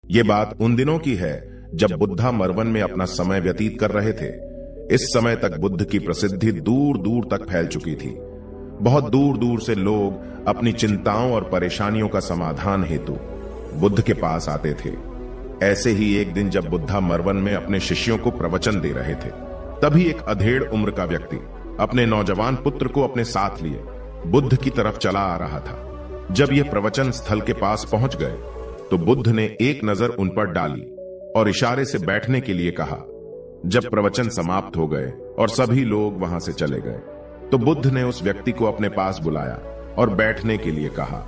ये बात उन दिनों की है जब बुद्धा मरवन में अपना समय व्यतीत कर रहे थे। इस समय तक बुद्ध की प्रसिद्धि दूर दूर तक फैल चुकी थी। बहुत दूर दूर से लोग अपनी चिंताओं और परेशानियों का समाधान हेतु बुद्ध के पास आते थे। ऐसे ही एक दिन जब बुद्धा मरवन में अपने शिष्यों को प्रवचन दे रहे थे, तभी एक अधेड़ उम्र का व्यक्ति अपने नौजवान पुत्र को अपने साथ लिए बुद्ध की तरफ चला आ रहा था। जब यह प्रवचन स्थल के पास पहुंच गए तो बुद्ध ने एक नजर उन पर डाली और इशारे से बैठने के लिए कहा। जब प्रवचन समाप्त हो गए और सभी लोग वहां से चले गए तो बुद्ध ने उस व्यक्ति को अपने पास बुलाया और बैठने के लिए कहा।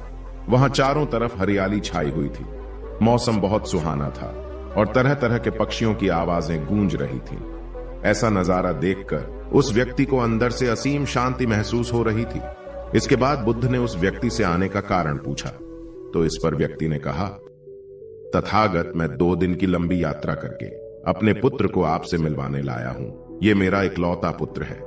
वहां चारों तरफ हरियाली छाई हुई थी। मौसम बहुत सुहाना था और तरह तरह के पक्षियों की आवाजें गूंज रही थी। ऐसा नजारा देखकर उस व्यक्ति को अंदर से असीम शांति महसूस हो रही थी। इसके बाद बुद्ध ने उस व्यक्ति से आने का कारण पूछा तो इस पर व्यक्ति ने कहा, तथागत, मैं 2 दिन की लंबी यात्रा करके अपने पुत्र को आपसे मिलवाने लाया हूं। ये मेरा इकलौता पुत्र है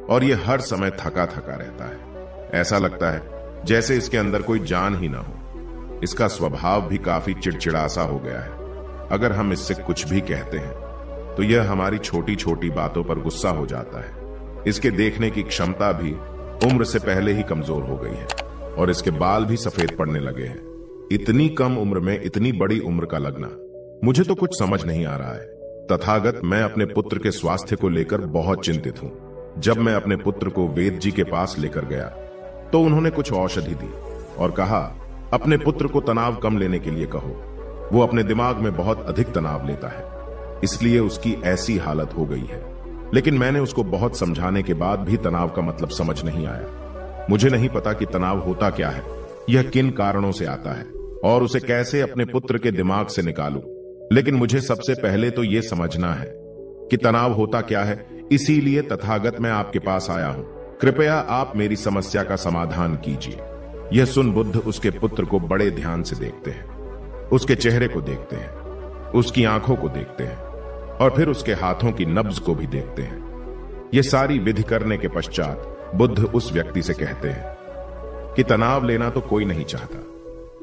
और ये हर समय थका थका रहता है। ऐसा लगता है जैसे इसके अंदर कोई जान ही ना हो। इसका स्वभाव भी काफी चिड़चिड़ा सा हो गया है। अगर हम इससे कुछ भी कहते हैं तो यह हमारी छोटी छोटी बातों पर गुस्सा हो जाता है। इसके देखने की क्षमता भी उम्र से पहले ही कमजोर हो गई है और इसके बाल भी सफेद पड़ने लगे हैं। इतनी कम उम्र में इतनी बड़ी उम्र का लगना, मुझे तो कुछ समझ नहीं आ रहा है। तथागत, मैं अपने पुत्र के स्वास्थ्य को लेकर बहुत चिंतित हूं। जब मैं अपने पुत्र को वेद जी के पास लेकर गया तो उन्होंने कुछ औषधि दी और कहा, अपने पुत्र को तनाव कम लेने के लिए कहो। वो अपने दिमाग में बहुत अधिक तनाव लेता है, इसलिए उसकी ऐसी हालत हो गई है। लेकिन मैंने उसको बहुत समझाने के बाद भी तनाव का मतलब समझ नहीं आया। मुझे नहीं पता कि तनाव होता क्या है, यह किन कारणों से आता है और उसे कैसे अपने पुत्र के दिमाग से निकालूं। लेकिन मुझे सबसे पहले तो यह समझना है कि तनाव होता क्या है। इसीलिए तथागत मैं आपके पास आया हूं। कृपया आप मेरी समस्या का समाधान कीजिए। यह सुन बुद्ध उसके पुत्र को बड़े ध्यान से देखते हैं। उसके चेहरे को देखते हैं, उसकी आंखों को देखते हैं और फिर उसके हाथों की नब्ज को भी देखते हैं। यह सारी विधि करने के पश्चात बुद्ध उस व्यक्ति से कहते हैं कि तनाव लेना तो कोई नहीं चाहता,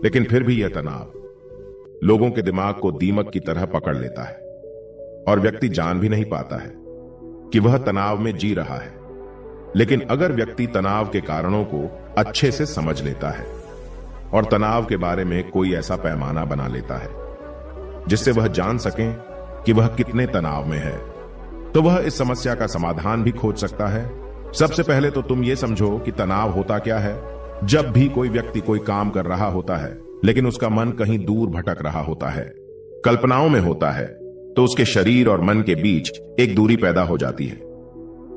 लेकिन फिर भी यह तनाव लोगों के दिमाग को दीमक की तरह पकड़ लेता है और व्यक्ति जान भी नहीं पाता है कि वह तनाव में जी रहा है। लेकिन अगर व्यक्ति तनाव के कारणों को अच्छे से समझ लेता है और तनाव के बारे में कोई ऐसा पैमाना बना लेता है जिससे वह जान सके कि वह कितने तनाव में है, तो वह इस समस्या का समाधान भी खोज सकता है। सबसे पहले तो तुम ये समझो कि तनाव होता क्या है। जब भी कोई व्यक्ति कोई काम कर रहा होता है लेकिन उसका मन कहीं दूर भटक रहा होता है, कल्पनाओं में होता है, तो उसके शरीर और मन के बीच एक दूरी पैदा हो जाती है।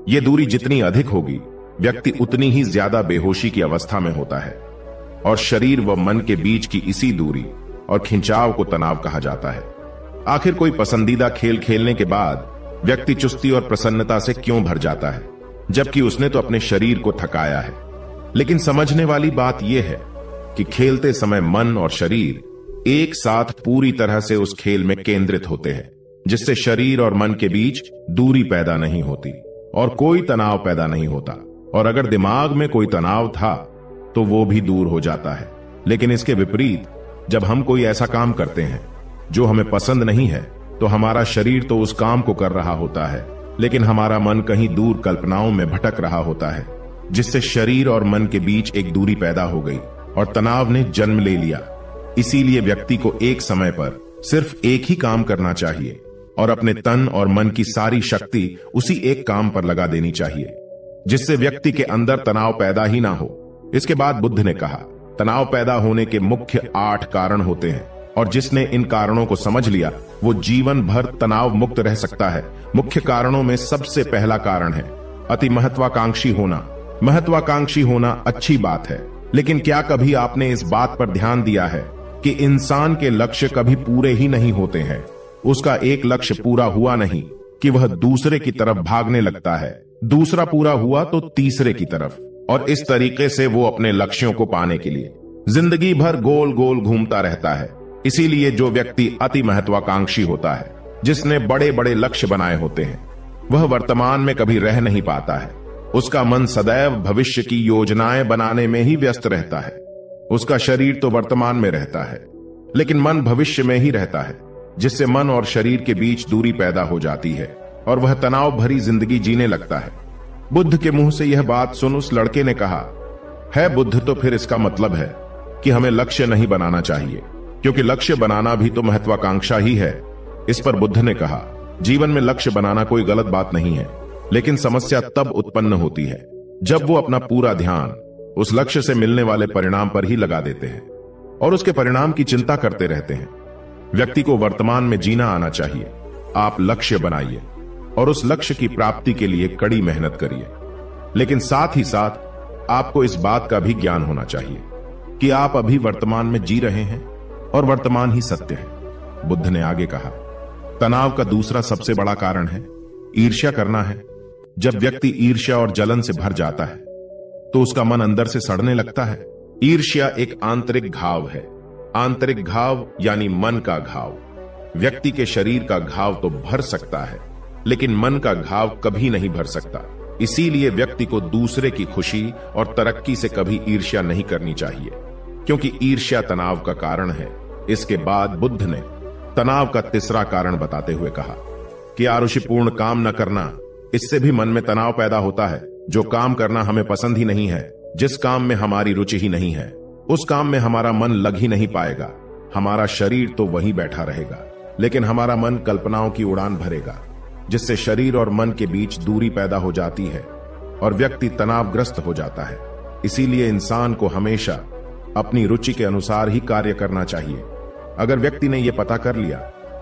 यह दूरी जितनी अधिक होगी, व्यक्ति उतनी ही ज्यादा बेहोशी की अवस्था में होता है और शरीर व मन के बीच की इसी दूरी और खिंचाव को तनाव कहा जाता है। आखिर कोई पसंदीदा खेल खेलने के बाद व्यक्ति चुस्ती और प्रसन्नता से क्यों भर जाता है, जबकि उसने तो अपने शरीर को थकाया है। लेकिन समझने वाली बात यह है कि खेलते समय मन और शरीर एक साथ पूरी तरह से उस खेल में केंद्रित होते हैं, जिससे शरीर और मन के बीच दूरी पैदा नहीं होती और कोई तनाव पैदा नहीं होता। और अगर दिमाग में कोई तनाव था तो वो भी दूर हो जाता है। लेकिन इसके विपरीत, जब हम कोई ऐसा काम करते हैं जो हमें पसंद नहीं है, तो हमारा शरीर तो उस काम को कर रहा होता है, लेकिन हमारा मन कहीं दूर कल्पनाओं में भटक रहा होता है, जिससे शरीर और मन के बीच एक दूरी पैदा हो गई और तनाव ने जन्म ले लिया। इसीलिए व्यक्ति को एक समय पर सिर्फ एक ही काम करना चाहिए और अपने तन और मन की सारी शक्ति उसी एक काम पर लगा देनी चाहिए, जिससे व्यक्ति के अंदर तनाव पैदा ही ना हो। इसके बाद बुद्ध ने कहा, तनाव पैदा होने के मुख्य 8 कारण होते हैं और जिसने इन कारणों को समझ लिया वो जीवन भर तनाव मुक्त रह सकता है। मुख्य कारणों में सबसे पहला कारण है अति महत्वाकांक्षी होना। महत्वाकांक्षी होना अच्छी बात है, लेकिन क्या कभी आपने इस बात पर ध्यान दिया है कि इंसान के लक्ष्य कभी पूरे ही नहीं होते हैं। उसका एक लक्ष्य पूरा हुआ नहीं कि वह दूसरे की तरफ भागने लगता है, दूसरा पूरा हुआ तो तीसरे की तरफ, और इस तरीके से वो अपने लक्ष्यों को पाने के लिए जिंदगी भर गोल गोल घूमता रहता है। इसीलिए जो व्यक्ति अति महत्वाकांक्षी होता है, जिसने बड़े बड़े लक्ष्य बनाए होते हैं, वह वर्तमान में कभी रह नहीं पाता है। उसका मन सदैव भविष्य की योजनाएं बनाने में ही व्यस्त रहता है। उसका शरीर तो वर्तमान में रहता है, लेकिन मन भविष्य में ही रहता है, जिससे मन और शरीर के बीच दूरी पैदा हो जाती है और वह तनाव भरी जिंदगी जीने लगता है। बुद्ध के मुंह से यह बात सुन उस लड़के ने कहा, है बुद्ध, तो फिर इसका मतलब है कि हमें लक्ष्य नहीं बनाना चाहिए, क्योंकि लक्ष्य बनाना भी तो महत्वाकांक्षा ही है। इस पर बुद्ध ने कहा, जीवन में लक्ष्य बनाना कोई गलत बात नहीं है, लेकिन समस्या तब उत्पन्न होती है जब वो अपना पूरा ध्यान उस लक्ष्य से मिलने वाले परिणाम पर ही लगा देते हैं और उसके परिणाम की चिंता करते रहते हैं। व्यक्ति को वर्तमान में जीना आना चाहिए। आप लक्ष्य बनाइए और उस लक्ष्य की प्राप्ति के लिए कड़ी मेहनत करिए, लेकिन साथ ही साथ आपको इस बात का भी ज्ञान होना चाहिए कि आप अभी वर्तमान में जी रहे हैं और वर्तमान ही सत्य है। बुद्ध ने आगे कहा, तनाव का दूसरा सबसे बड़ा कारण है ईर्ष्या करना है। जब व्यक्ति ईर्ष्या और जलन से भर जाता है तो उसका मन अंदर से सड़ने लगता है। ईर्ष्या एक आंतरिक घाव है। आंतरिक घाव यानी मन का घाव। व्यक्ति के शरीर का घाव तो भर सकता है, लेकिन मन का घाव कभी नहीं भर सकता। इसीलिए व्यक्ति को दूसरे की खुशी और तरक्की से कभी ईर्ष्या नहीं करनी चाहिए, क्योंकि ईर्ष्या तनाव का कारण है। इसके बाद बुद्ध ने तनाव का तीसरा कारण बताते हुए कहा कि आरुषिपूर्ण काम न करना, इससे भी मन में तनाव पैदा होता है। जो काम करना हमें पसंद ही नहीं है, जिस काम में हमारी रुचि ही नहीं है, उस काम में हमारा मन लग ही नहीं पाएगा। हमारा शरीर तो वहीं बैठा रहेगा, लेकिन हमारा मन कल्पनाओं की उड़ान भरेगा, जिससे शरीर और मन के बीच दूरी पैदा हो जाती है और व्यक्ति तनावग्रस्त हो जाता है। इसीलिए इंसान को हमेशा अपनी रुचि के अनुसार ही कार्य करना चाहिए। अगर व्यक्ति ने यह पता कर लिया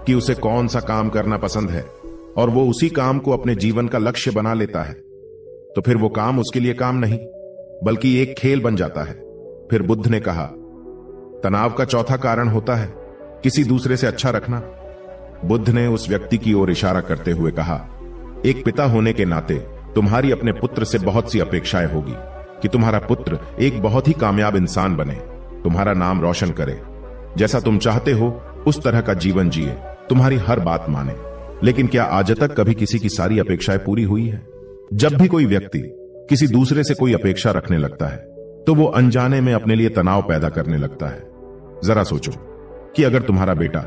कि उसे कौन सा काम करना पसंद है और वो उसी काम को अपने जीवन का लक्ष्य बना लेता है, तो फिर वो काम उसके लिए काम नहीं बल्कि एक खेल बन जाता है। फिर बुद्ध ने कहा, तनाव का चौथा कारण होता है किसी दूसरे से अच्छा रखना। बुद्ध ने उस व्यक्ति की ओर इशारा करते हुए कहा, एक पिता होने के नाते तुम्हारी अपने पुत्र से बहुत सी अपेक्षाएं होगी कि तुम्हारा पुत्र एक बहुत ही कामयाब इंसान बने, तुम्हारा नाम रोशन करे, जैसा तुम चाहते हो उस तरह का जीवन जिए, तुम्हारी हर बात माने। लेकिन क्या आज तक कभी किसी की सारी अपेक्षाएं पूरी हुई है? जब भी कोई व्यक्ति किसी दूसरे से कोई अपेक्षा रखने लगता है तो वो अनजाने में अपने लिए तनाव पैदा करने लगता है। जरा सोचो कि अगर तुम्हारा बेटा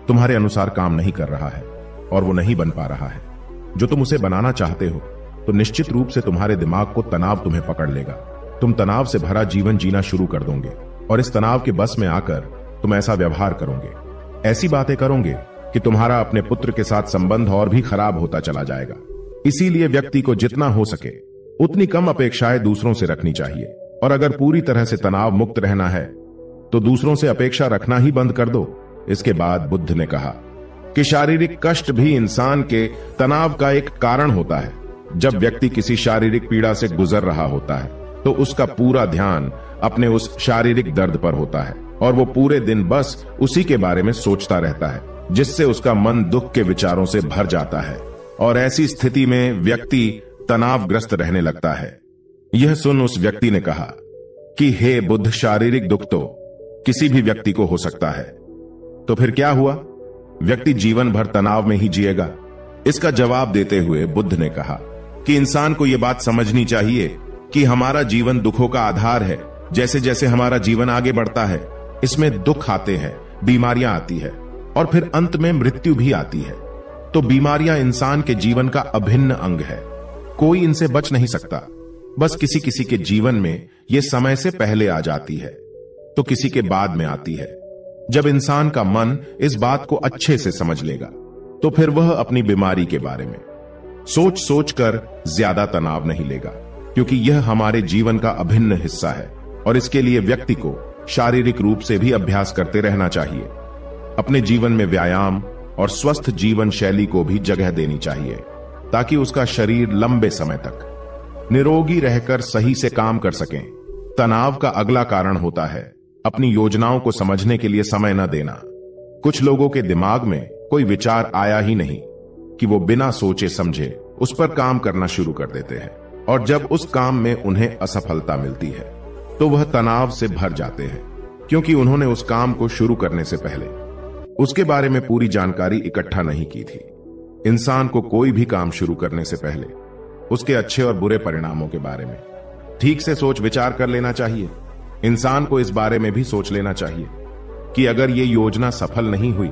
तुम्हारे अनुसार काम नहीं कर रहा है और वो नहीं बन पा रहा है जो तुम उसे बनाना चाहते हो, तो निश्चित रूप से तुम्हारे दिमाग को तनाव तुम्हें पकड़ लेगा। तुम तनाव से भरा जीवन जीना शुरू कर दोगे और इस तनाव के बस में आकर तुम ऐसा व्यवहार करोगे, ऐसी बातें करोगे कि तुम्हारा अपने पुत्र के साथ संबंध और भी खराब होता चला जाएगा। इसीलिए व्यक्ति को जितना हो सके उतनी कम अपेक्षाएं दूसरों से रखनी चाहिए, और अगर पूरी तरह से तनाव मुक्त रहना है तो दूसरों से अपेक्षा रखना ही बंद कर दो। इसके बाद बुद्ध ने कहा कि शारीरिक कष्ट भी इंसान के तनाव का एक कारण होता है। जब व्यक्ति किसी शारीरिक पीड़ा से गुजर रहा होता है तो उसका पूरा ध्यान अपने उस शारीरिक दर्द पर होता है और वो पूरे दिन बस उसी के बारे में सोचता रहता है, जिससे उसका मन दुख के विचारों से भर जाता है और ऐसी स्थिति में व्यक्ति तनावग्रस्त रहने लगता है। यह सुन उस व्यक्ति ने कहा कि हे बुद्ध, शारीरिक दुख तो किसी भी व्यक्ति को हो सकता है, तो फिर क्या हुआ? व्यक्ति जीवन भर तनाव में ही जिएगा। इसका जवाब देते हुए बुद्ध ने कहा कि इंसान को यह बात समझनी चाहिए कि हमारा जीवन दुखों का आधार है। जैसे जैसे हमारा जीवन आगे बढ़ता है, इसमें दुख आते हैं, बीमारियां आती है और फिर अंत में मृत्यु भी आती है। तो बीमारियां इंसान के जीवन का अभिन्न अंग है, कोई इनसे बच नहीं सकता। बस किसी किसी के जीवन में यह समय से पहले आ जाती है तो किसी के बाद में आती है। जब इंसान का मन इस बात को अच्छे से समझ लेगा तो फिर वह अपनी बीमारी के बारे में सोच सोच कर ज्यादा तनाव नहीं लेगा, क्योंकि यह हमारे जीवन का अभिन्न हिस्सा है और इसके लिए व्यक्ति को शारीरिक रूप से भी अभ्यास करते रहना चाहिए। अपने जीवन में व्यायाम और स्वस्थ जीवन शैली को भी जगह देनी चाहिए ताकि उसका शरीर लंबे समय तक निरोगी रहकर सही से काम कर सकें। तनाव का अगला कारण होता है अपनी योजनाओं को समझने के लिए समय न देना। कुछ लोगों के दिमाग में कोई विचार आया ही नहीं कि वो बिना सोचे समझे उस पर काम करना शुरू कर देते हैं, और जब उस काम में उन्हें असफलता मिलती है तो वह तनाव से भर जाते हैं, क्योंकि उन्होंने उस काम को शुरू करने से पहले उसके बारे में पूरी जानकारी इकट्ठा नहीं की थी। इंसान को कोई भी काम शुरू करने से पहले उसके अच्छे और बुरे परिणामों के बारे में ठीक से सोच विचार कर लेना चाहिए। इंसान को इस बारे में भी सोच लेना चाहिए कि अगर ये योजना सफल नहीं हुई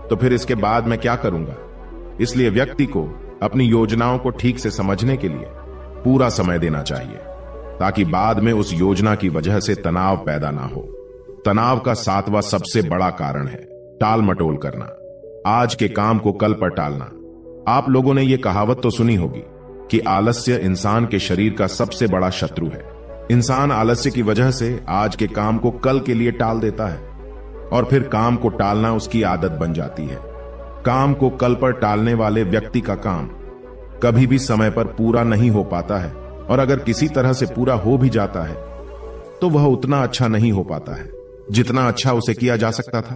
तो फिर इसके बाद मैं क्या करूंगा। इसलिए व्यक्ति को अपनी योजनाओं को ठीक से समझने के लिए पूरा समय देना चाहिए, ताकि बाद में उस योजना की वजह से तनाव पैदा ना हो। तनाव का 7वां सबसे बड़ा कारण है टाल मटोल करना, आज के काम को कल पर टालना। आप लोगों ने यह कहावत तो सुनी होगी कि आलस्य इंसान के शरीर का सबसे बड़ा शत्रु है। इंसान आलस्य की वजह से आज के काम को कल के लिए टाल देता है और फिर काम को टालना उसकी आदत बन जाती है। काम को कल पर टालने वाले व्यक्ति का काम कभी भी समय पर पूरा नहीं हो पाता है, और अगर किसी तरह से पूरा हो भी जाता है तो वह उतना अच्छा नहीं हो पाता है जितना अच्छा उसे किया जा सकता था।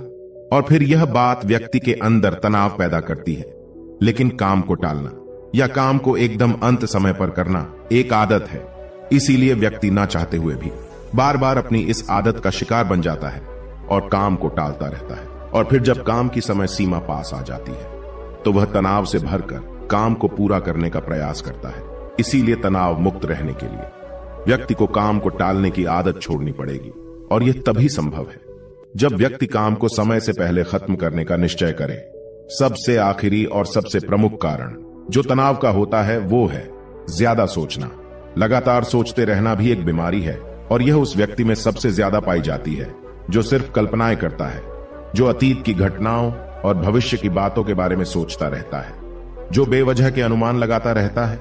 और फिर यह बात व्यक्ति के अंदर तनाव पैदा करती है। लेकिन काम को टालना या काम को एकदम अंत समय पर करना एक आदत है, इसीलिए व्यक्ति ना चाहते हुए भी बार बार अपनी इस आदत का शिकार बन जाता है और काम को टालता रहता है। और फिर जब काम की समय सीमा पास आ जाती है तो वह तनाव से भरकर काम को पूरा करने का प्रयास करता है। इसीलिए तनाव मुक्त रहने के लिए व्यक्ति को काम को टालने की आदत छोड़नी पड़ेगी, और यह तभी संभव है जब व्यक्ति काम को समय से पहले खत्म करने का निश्चय करे। सबसे आखिरी और सबसे प्रमुख कारण जो तनाव का होता है वो है ज्यादा सोचना। लगातार सोचते रहना भी एक बीमारी है, और यह उस व्यक्ति में सबसे ज्यादा पाई जाती है जो सिर्फ कल्पनाएं करता है, जो अतीत की घटनाओं और भविष्य की बातों के बारे में सोचता रहता है, जो बेवजह के अनुमान लगाता रहता है।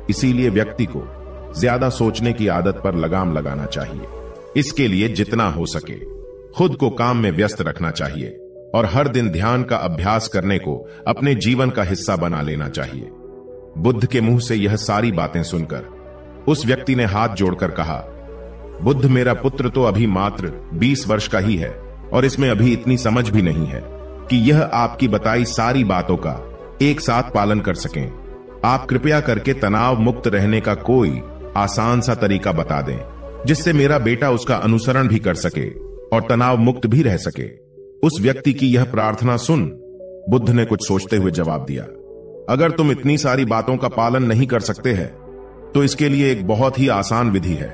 इसीलिए व्यक्ति को ज्यादा सोचने की आदत पर लगाम लगाना चाहिए। इसके लिए जितना हो सके खुद को काम में व्यस्त रखना चाहिए और हर दिन ध्यान का अभ्यास करने को अपने जीवन का हिस्सा बना लेना चाहिए। बुद्ध के मुंह से यह सारी बातें सुनकर उस व्यक्ति ने हाथ जोड़कर कहा, बुद्ध, मेरा पुत्र तो अभी मात्र 20 वर्ष का ही है और इसमें अभी इतनी समझ भी नहीं है कि यह आपकी बताई सारी बातों का एक साथ पालन कर सकें। आप कृपया करके तनाव मुक्त रहने का कोई आसान सा तरीका बता दें जिससे मेरा बेटा उसका अनुसरण भी कर सके और तनाव मुक्त भी रह सके। उस व्यक्ति की यह प्रार्थना सुन बुद्ध ने कुछ सोचते हुए जवाब दिया, अगर तुम इतनी सारी बातों का पालन नहीं कर सकते हैं तो इसके लिए एक बहुत ही आसान विधि है।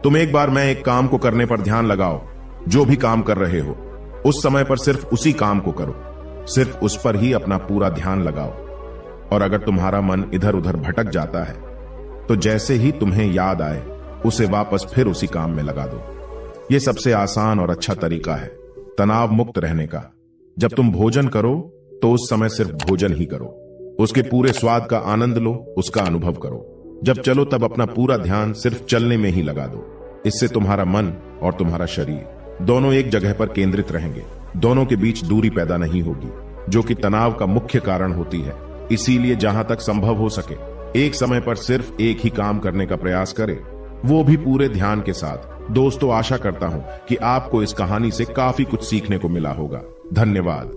तुम एक बार मैं एक काम को करने पर ध्यान लगाओ। जो भी काम कर रहे हो उस समय पर सिर्फ उसी काम को करो, सिर्फ उस पर ही अपना पूरा ध्यान लगाओ। और अगर तुम्हारा मन इधर उधर भटक जाता है तो जैसे ही तुम्हें याद आए उसे वापस फिर उसी काम में लगा दो। यह सबसे आसान और अच्छा तरीका है तनाव मुक्त रहने का। जब तुम भोजन करो तो उस समय सिर्फ भोजन ही करो, उसके पूरे स्वाद का आनंद लो, उसका अनुभव करो। जब चलो तब अपना पूरा ध्यान सिर्फ चलने में ही लगा दो। इससे तुम्हारा मन और तुम्हारा शरीर दोनों एक जगह पर केंद्रित रहेंगे, दोनों के बीच दूरी पैदा नहीं होगी जो कि तनाव का मुख्य कारण होती है। इसीलिए जहां तक संभव हो सके एक समय पर सिर्फ एक ही काम करने का प्रयास करें, वो भी पूरे ध्यान के साथ। दोस्तों, आशा करता हूं कि आपको इस कहानी से काफी कुछ सीखने को मिला होगा। धन्यवाद।